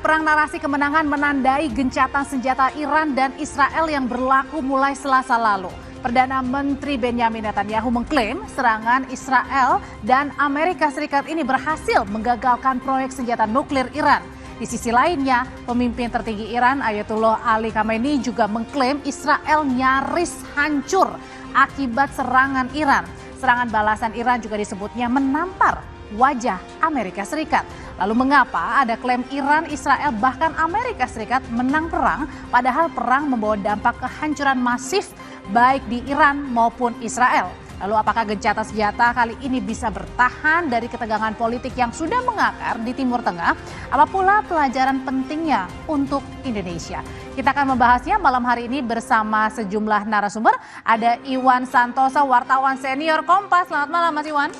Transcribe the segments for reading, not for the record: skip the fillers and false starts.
perang narasi kemenangan menandai gencatan senjata Iran dan Israel yang berlaku mulai Selasa lalu. Perdana Menteri Benjamin Netanyahu mengklaim serangan Israel dan Amerika Serikat ini berhasil menggagalkan proyek senjata nuklir Iran. Di sisi lainnya, pemimpin tertinggi Iran Ayatollah Ali Khamenei juga mengklaim Israel nyaris hancur akibat serangan Iran. Serangan balasan Iran juga disebutnya menampar wajah Amerika Serikat. Lalu mengapa ada klaim Iran, Israel, bahkan Amerika Serikat menang perang, padahal perang membawa dampak kehancuran masif baik di Iran maupun Israel. Lalu apakah gencatan senjata kali ini bisa bertahan dari ketegangan politik yang sudah mengakar di Timur Tengah? Apa pula pelajaran pentingnya untuk Indonesia? Kita akan membahasnya malam hari ini bersama sejumlah narasumber. Ada Iwan Santosa, wartawan senior Kompas. Selamat malam Mas Iwan.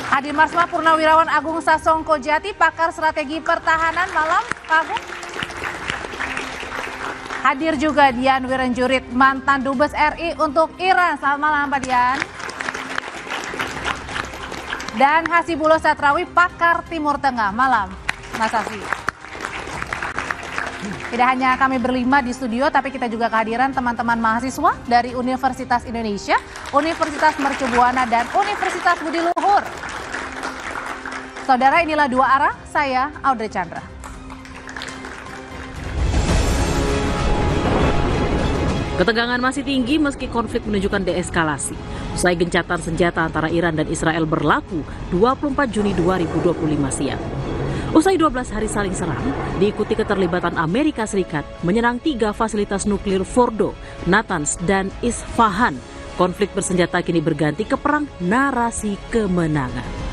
Hadir Marsma Purnawirawan Agung Sasongko Jati, pakar strategi pertahanan. Malam Pak Agung. Hadir juga Dian Wirenjurit, mantan Dubes RI untuk Iran. Selamat malam Pak Dian. Dan Hasibullah Satrawi, pakar Timur Tengah. Malam Mas Hasi. Tidak hanya kami berlima di studio, tapi kita juga kehadiran teman-teman mahasiswa dari Universitas Indonesia, Universitas Mercu Buana, dan Universitas Budi Luhur. Saudara, inilah Dua Arah, saya Audrey Chandra. Ketegangan masih tinggi meski konflik menunjukkan deeskalasi. Usai gencatan senjata antara Iran dan Israel berlaku 24 Juni 2025 siang. Usai 12 hari saling serang, diikuti keterlibatan Amerika Serikat menyerang 3 fasilitas nuklir Fordo, Natanz, dan Isfahan. Konflik bersenjata kini berganti ke perang narasi kemenangan.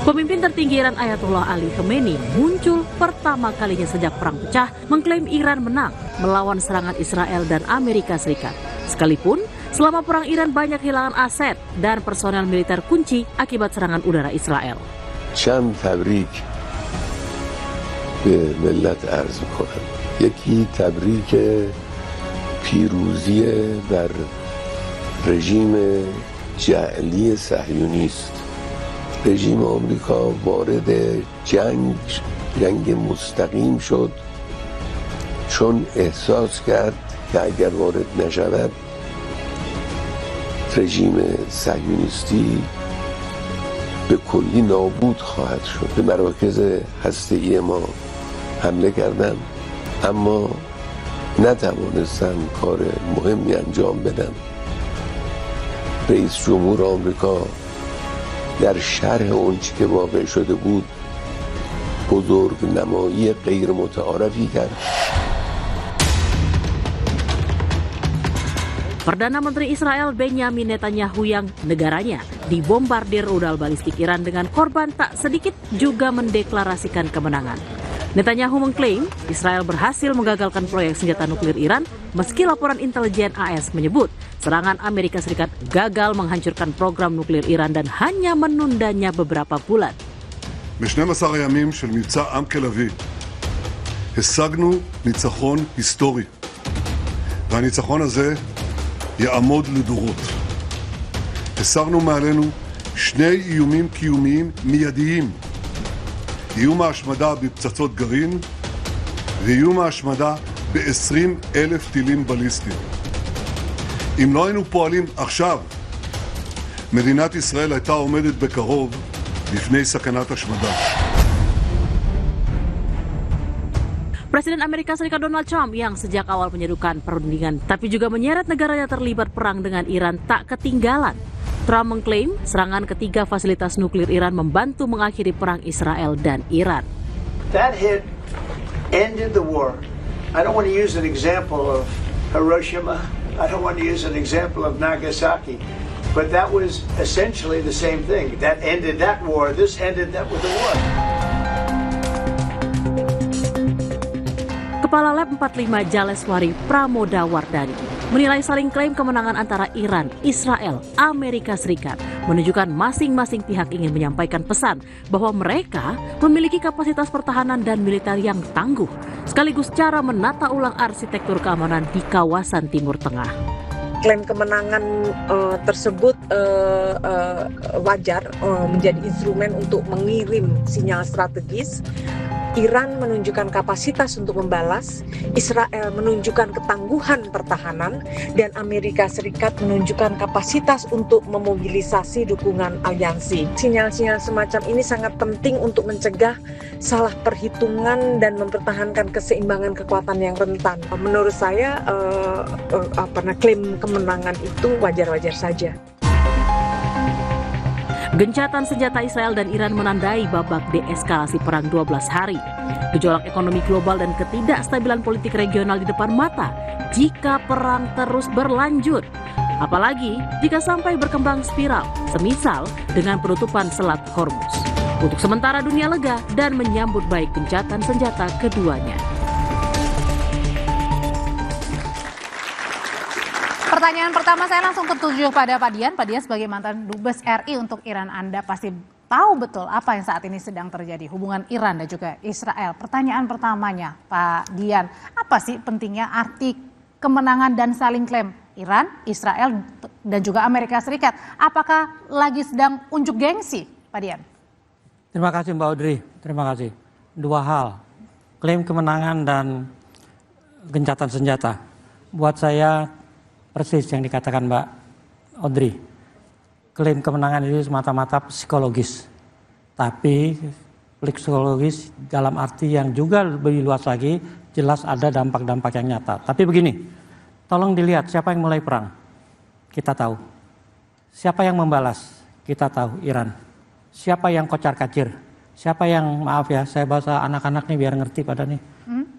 Pemimpin tertinggi Iran Ayatollah Ali Khamenei muncul pertama kalinya sejak perang pecah mengklaim Iran menang melawan serangan Israel dan Amerika Serikat. Sekalipun selama perang Iran banyak kehilangan aset dan personel militer kunci akibat serangan udara Israel. چند تبریک به ملت عرض می‌کنم. یکی تبریک پیروزی بر رژیم جعلی صهیونیست. رژیم آمریکا وارد جنگ مستقیم شد چون احساس کرد که اگر وارد نشود رژیم صهیونیستی به کلی نابود خواهد شد. به مراکز هسته‌ای ما حمله کردند اما نتوانستند کار مهمی انجام بدن. رئیس جمهور آمریکا در شرح اونچه که واقع شده بود بزرگ نمایی غیر متعارفی کرد. Perdana Menteri Israel Benjamin Netanyahu yang negaranya dibombardir rudal balistik Iran dengan korban tak sedikit juga mendeklarasikan kemenangan. Netanyahu mengklaim Israel berhasil menggagalkan proyek senjata nuklir Iran meski laporan intelijen AS menyebut serangan Amerika Serikat gagal menghancurkan program nuklir Iran dan hanya menundanya beberapa bulan. ב-12 הימים של מבצע עם כלביא השגנו ניצחון היסטורי והניצחון הזה יעמוד לדורות. הסרנו מעלינו שני איומים קיומיים מיידיים, איום ההשמדה בפצצות גרעין ואיום ההשמדה ב-20,000 טילים בליסטיים. אם לא היינו פועלים עכשיו, מדינת ישראל הייתה עומדת בקרוב בפני סכנת השמדה. Presiden Amerika Serikat Donald Trump yang sejak awal menyerukan perundingan tapi juga menyeret negaranya terlibat perang dengan Iran tak ketinggalan. Trump mengklaim serangan ketiga fasilitas nuklir Iran membantu mengakhiri perang Israel dan Iran. That hit ended the war. I don't want to use an example of Hiroshima. I don't want to use an example of Nagasaki. But that was essentially the same thing. That ended that war. This ended that with the war. Kepala Lab 45 Jaleswari Pramoda Wardani menilai saling klaim kemenangan antara Iran, Israel, Amerika Serikat menunjukkan masing-masing pihak ingin menyampaikan pesan bahwa mereka memiliki kapasitas pertahanan dan militer yang tangguh, sekaligus cara menata ulang arsitektur keamanan di kawasan Timur Tengah. klaim kemenangan tersebut wajar menjadi instrumen untuk mengirim sinyal strategis. Iran menunjukkan kapasitas untuk membalas, Israel menunjukkan ketangguhan pertahanan, dan Amerika Serikat menunjukkan kapasitas untuk memobilisasi dukungan aliansi. Sinyal-sinyal semacam ini sangat penting untuk mencegah salah perhitungan dan mempertahankan keseimbangan kekuatan yang rentan. Menurut saya, klaim kemenangan itu wajar-wajar saja. Gencatan senjata Israel dan Iran menandai babak deeskalasi perang 12 hari. Gejolak ekonomi global dan ketidakstabilan politik regional di depan mata jika perang terus berlanjut. Apalagi jika sampai berkembang spiral, semisal dengan penutupan Selat Hormuz. Untuk sementara dunia lega dan menyambut baik gencatan senjata keduanya. Pertanyaan pertama saya langsung tertuju pada Pak Dian. Pak Dian sebagai mantan Dubes RI untuk Iran, Anda pasti tahu betul apa yang saat ini sedang terjadi, hubungan Iran dan juga Israel. Pertanyaan pertamanya Pak Dian, apa sih pentingnya arti kemenangan dan saling klaim Iran, Israel, dan juga Amerika Serikat? Apakah lagi sedang unjuk gengsi, Pak Dian? Terima kasih Mbak Audrey, terima kasih. Dua hal, klaim kemenangan dan gencatan senjata. Buat saya persis yang dikatakan Mbak Audrey. Klaim kemenangan itu semata-mata psikologis. Tapi psikologis dalam arti yang juga lebih luas lagi, jelas ada dampak-dampak yang nyata. Tapi begini, tolong dilihat siapa yang mulai perang. Kita tahu. Siapa yang membalas? Kita tahu, Iran. Siapa yang kocar-kacir? Siapa yang, maaf ya, saya bahasa anak-anak nih biar ngerti pada nih.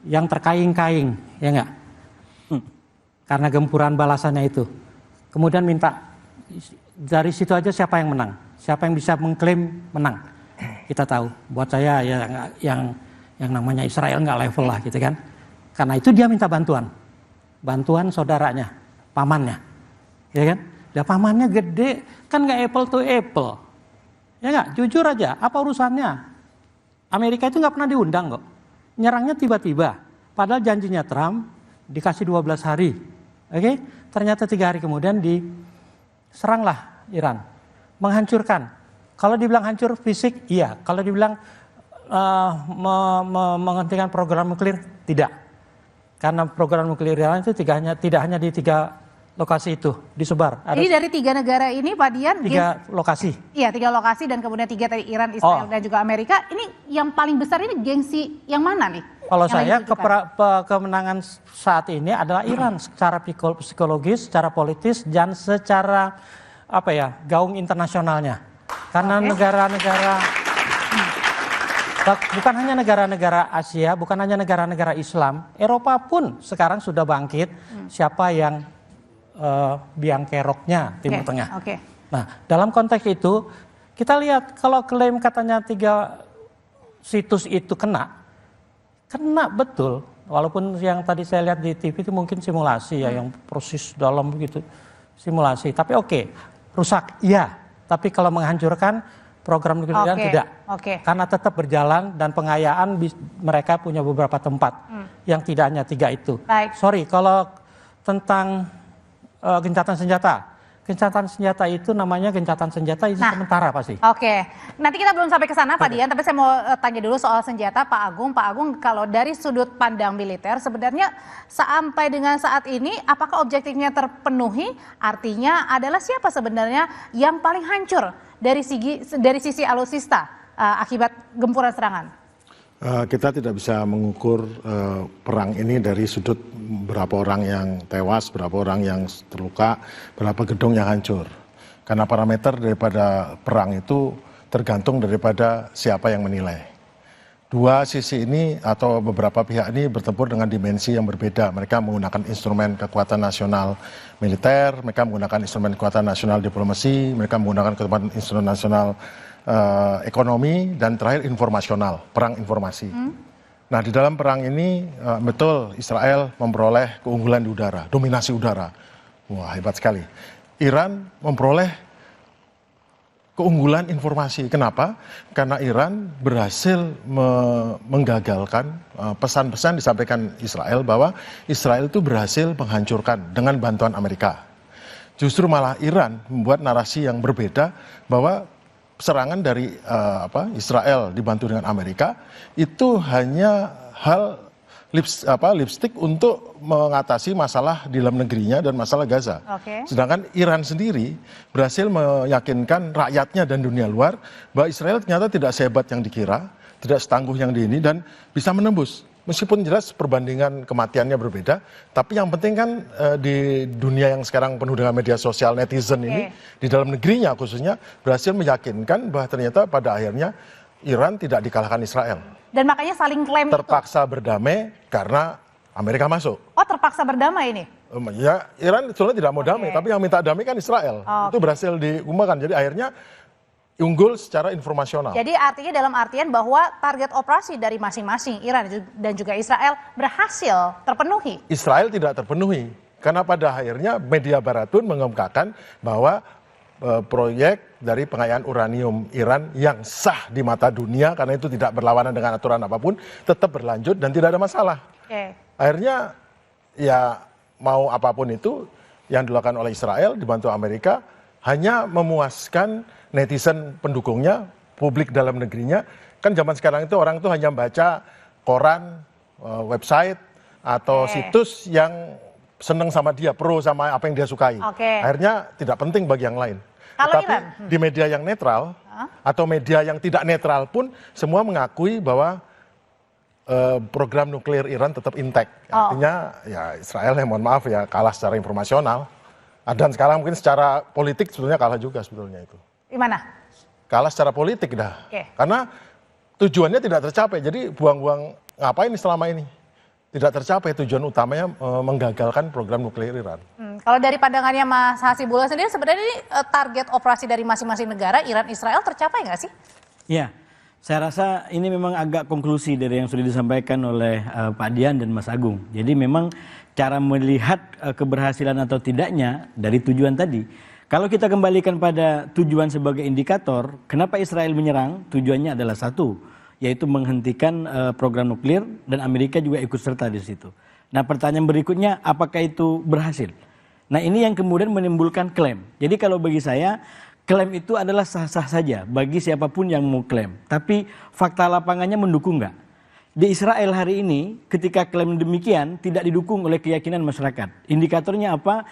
Yang terkaing-kaing, ya enggak? Karena gempuran balasannya itu. Kemudian minta, dari situ aja siapa yang menang. Siapa yang bisa mengklaim menang. Kita tahu, buat saya ya yang namanya Israel nggak level lah gitu kan. Karena itu dia minta bantuan. Bantuan saudaranya, pamannya. Ya kan? Ya pamannya gede, kan nggak apple to apple. Ya nggak, jujur aja, apa urusannya? Amerika itu nggak pernah diundang kok. Nyerangnya tiba-tiba. Padahal janjinya Trump dikasih 12 hari. Oke, ternyata 3 hari kemudian diseranglah Iran, menghancurkan. Kalau dibilang hancur fisik, iya. Kalau dibilang menghentikan program nuklir, tidak. Karena program nuklir Iran itu tidak hanya di 3 lokasi itu disebar. Jadi dari 3 negara ini, Pak Dian, 3 lokasi. Iya, 3 lokasi dan kemudian 3 dari Iran, Israel dan juga Amerika. Ini yang paling besar ini gengsi yang mana nih? Kalau saya kemenangan saat ini adalah Iran secara psikologis, secara politis, dan secara gaung internasionalnya. Karena negara-negara, bukan hanya negara-negara Asia, bukan hanya negara-negara Islam, Eropa pun sekarang sudah bangkit. Siapa yang biang keroknya Timur Tengah. Nah, dalam konteks itu kita lihat kalau klaim katanya 3 situs itu kena betul, walaupun yang tadi saya lihat di TV itu mungkin simulasi ya, yang proses dalam begitu simulasi. Tapi rusak, iya. Tapi kalau menghancurkan program nuklir tidak, karena tetap berjalan dan pengayaan mereka punya beberapa tempat yang tidak hanya 3 itu. Sorry, kalau tentang gencatan senjata. Gencatan senjata itu namanya gencatan senjata itu sementara pasti. Nanti kita belum sampai ke sana Pak Dian, tapi saya mau tanya dulu soal senjata Pak Agung. Pak Agung, kalau dari sudut pandang militer sebenarnya sampai dengan saat ini apakah objektifnya terpenuhi? Artinya adalah siapa sebenarnya yang paling hancur dari sisi alutsista akibat gempuran serangan? Kita tidak bisa mengukur perang ini dari sudut berapa orang yang tewas, berapa orang yang terluka, berapa gedung yang hancur. Karena parameter daripada perang itu tergantung daripada siapa yang menilai. Dua sisi ini atau beberapa pihak ini bertempur dengan dimensi yang berbeda. Mereka menggunakan instrumen kekuatan nasional militer, mereka menggunakan instrumen kekuatan nasional diplomasi, mereka menggunakan kekuatan instrumen nasional ekonomi, dan terakhir informasional, perang informasi. Nah, di dalam perang ini betul Israel memperoleh keunggulan di udara, dominasi udara. Wah, hebat sekali. Iran memperoleh keunggulan informasi. Kenapa? Karena Iran berhasil menggagalkan pesan-pesan disampaikan Israel bahwa Israel itu berhasil menghancurkan dengan bantuan Amerika. justru malah Iran membuat narasi yang berbeda bahwa serangan dari Israel dibantu dengan Amerika itu hanya hal lipstick untuk mengatasi masalah di dalam negerinya dan masalah Gaza. Sedangkan Iran sendiri berhasil meyakinkan rakyatnya dan dunia luar bahwa Israel ternyata tidak sehebat yang dikira, tidak setangguh yang di ini, dan bisa menembus. Meskipun jelas perbandingan kematiannya berbeda, tapi yang penting kan di dunia yang sekarang penuh dengan media sosial, netizen ini, di dalam negerinya khususnya, berhasil meyakinkan bahwa ternyata pada akhirnya Iran tidak dikalahkan Israel. Dan makanya saling klaim terpaksa berdamai karena Amerika masuk. Oh, terpaksa berdamai ini? Ya, Iran sebenarnya tidak mau damai, tapi yang minta damai kan Israel. Itu berhasil diumumkan. Jadi akhirnya unggul secara informasional. Jadi artinya dalam artian bahwa target operasi dari masing-masing Iran dan juga Israel berhasil terpenuhi? Israel tidak terpenuhi. Karena pada akhirnya media barat pun mengemukakan bahwa proyek dari pengayaan uranium Iran yang sah di mata dunia karena itu tidak berlawanan dengan aturan apapun tetap berlanjut dan tidak ada masalah. Akhirnya ya mau apapun itu yang dilakukan oleh Israel dibantu Amerika hanya memuaskan netizen pendukungnya, publik dalam negerinya. Kan zaman sekarang itu orang itu hanya baca koran, website atau situs yang seneng sama dia, pro sama apa yang dia sukai. Akhirnya tidak penting bagi yang lain. Tapi di media yang netral atau media yang tidak netral pun semua mengakui bahwa program nuklir Iran tetap intact. Artinya ya Israel mohon maaf ya kalah secara informasional. Dan sekarang mungkin secara politik sebetulnya kalah juga sebetulnya itu. Gimana? Kalah secara politik dah. Karena tujuannya tidak tercapai. Jadi buang-buang ngapain selama ini? Tidak tercapai tujuan utamanya menggagalkan program nuklir Iran. Kalau dari pandangannya Mas Hasibullah sendiri sebenarnya ini target operasi dari masing-masing negara Iran Israel tercapai nggak sih? Iya, saya rasa ini memang agak konklusi dari yang sudah disampaikan oleh Pak Dian dan Mas Agung. Jadi memang cara melihat keberhasilan atau tidaknya dari tujuan tadi. Kalau kita kembalikan pada tujuan sebagai indikator, kenapa Israel menyerang? Tujuannya adalah satu, yaitu menghentikan program nuklir dan Amerika juga ikut serta di situ. Nah, pertanyaan berikutnya, apakah itu berhasil? Nah, ini yang kemudian menimbulkan klaim. Jadi kalau bagi saya, klaim itu adalah sah-sah saja bagi siapapun yang mau klaim. Tapi fakta lapangannya mendukung nggak? Di Israel hari ini, ketika klaim demikian tidak didukung oleh keyakinan masyarakat. Indikatornya apa?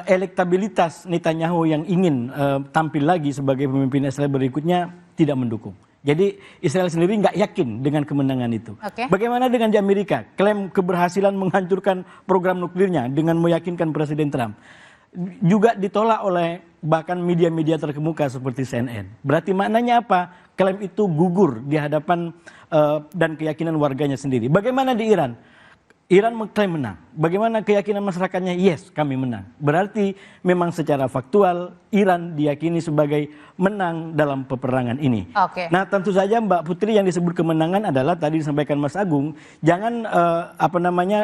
Elektabilitas Netanyahu yang ingin tampil lagi sebagai pemimpin Israel berikutnya tidak mendukung. Jadi Israel sendiri nggak yakin dengan kemenangan itu. Bagaimana dengan di Amerika? Klaim keberhasilan menghancurkan program nuklirnya dengan meyakinkan Presiden Trump. Juga ditolak oleh bahkan media-media terkemuka seperti CNN. Berarti maknanya apa? Klaim itu gugur di hadapan dan keyakinan warganya sendiri. Bagaimana di Iran? Iran mengklaim menang. Bagaimana keyakinan masyarakatnya? Yes, kami menang. Berarti memang secara faktual Iran diyakini sebagai menang dalam peperangan ini. Nah, tentu saja Mbak Putri yang disebut kemenangan adalah tadi disampaikan Mas Agung, jangan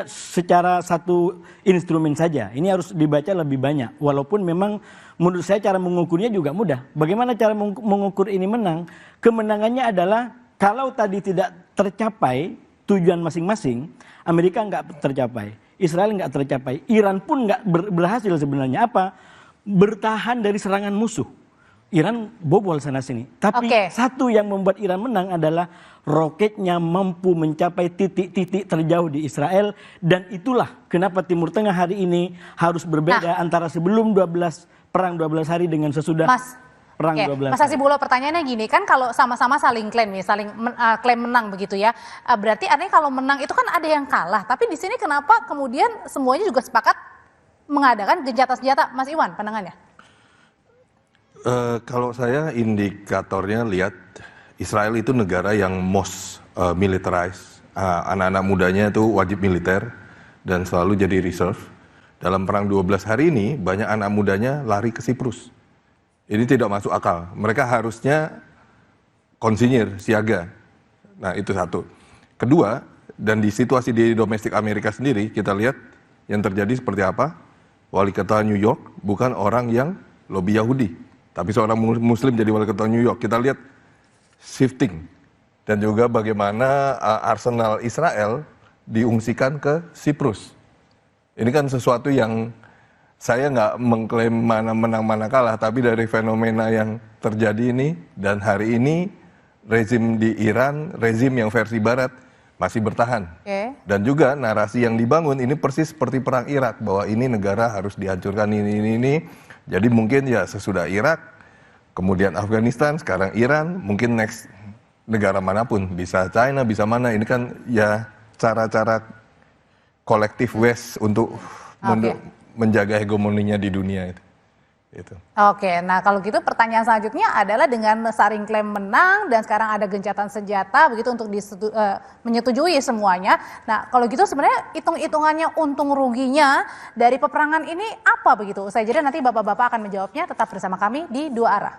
secara satu instrumen saja. Ini harus dibaca lebih banyak. Walaupun memang menurut saya cara mengukurnya juga mudah. Bagaimana cara mengukur ini menang? Kemenangannya adalah kalau tadi tidak tercapai tujuan masing-masing, Amerika nggak tercapai, Israel nggak tercapai, Iran pun nggak berhasil sebenarnya apa? Bertahan dari serangan musuh. Iran bobol sana sini. Tapi satu yang membuat Iran menang adalah roketnya mampu mencapai titik-titik terjauh di Israel, dan itulah kenapa Timur Tengah hari ini harus berbeda antara sebelum perang 12 hari dengan sesudah perang 12 hari. Mas Hasibullah, pertanyaannya gini, kan kalau sama-sama saling klaim nih, saling klaim menang begitu ya. Berarti artinya kalau menang itu kan ada yang kalah. Tapi di sini kenapa kemudian semuanya juga sepakat mengadakan gencatan senjata? Mas Iwan, pandangannya? Kalau saya indikatornya lihat Israel itu negara yang most militarized. Anak-anak mudanya itu wajib militer dan selalu jadi reserve. Dalam perang 12 hari ini banyak anak mudanya lari ke Siprus. Ini tidak masuk akal. Mereka harusnya konsinyir, siaga. Nah, itu satu. Kedua, dan di situasi di domestik Amerika sendiri, kita lihat yang terjadi seperti apa. Wali kota New York bukan orang yang lobby Yahudi, tapi seorang Muslim jadi wali kota New York. Kita lihat shifting. Dan juga bagaimana arsenal Israel diungsikan ke Siprus. Ini kan sesuatu yang saya nggak mengklaim mana menang mana kalah, tapi dari fenomena yang terjadi ini dan hari ini rezim di Iran, rezim yang versi Barat masih bertahan. Dan juga narasi yang dibangun ini persis seperti perang Irak, bahwa ini negara harus dihancurkan ini. Jadi mungkin ya sesudah Irak, kemudian Afghanistan, sekarang Iran, mungkin next negara manapun, bisa China, bisa mana. Ini kan ya cara-cara kolektif West untuk menjaga hegemoninya di dunia itu. Oke, nah kalau gitu pertanyaan selanjutnya adalah dengan saling klaim menang dan sekarang ada gencatan senjata begitu untuk menyetujui semuanya. Nah kalau gitu sebenarnya hitung-hitungannya untung ruginya dari peperangan ini apa begitu? Usai jeda nanti bapak-bapak akan menjawabnya, tetap bersama kami di Dua Arah.